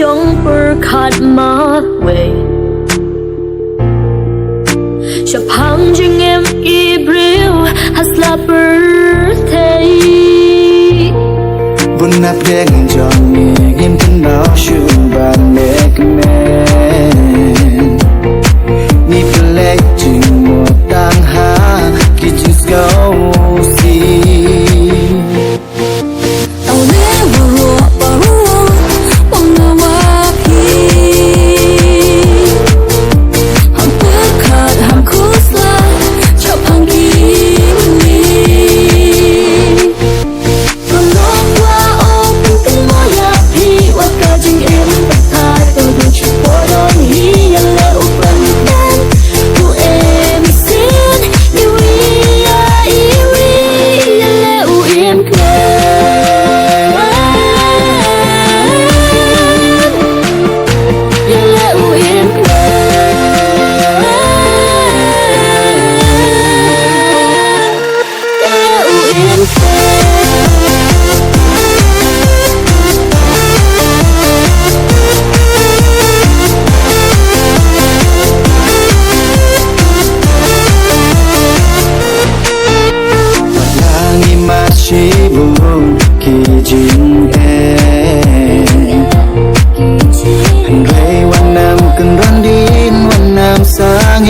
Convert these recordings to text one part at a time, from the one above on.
trong per khát má về chập hang Jingim Ibril hasla birthday vun nắp đen tròn im thân đó shu bàn mẹ men ni play ching một tang ha ki just go see chỉ buồn khi Jingim hình râyวันน้ำกันรันดินวันน้ำสางเ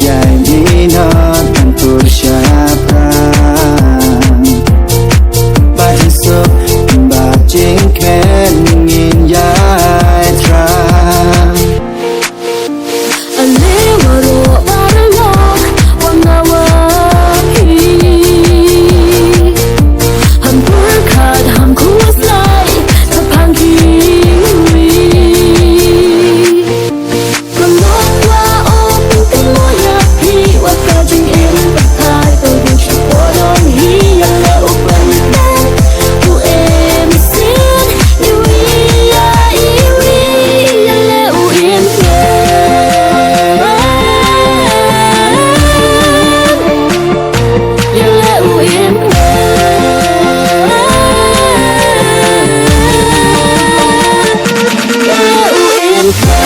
ใหญ่ดีนอนอันตุชาพรางบาดสุดบาดจริง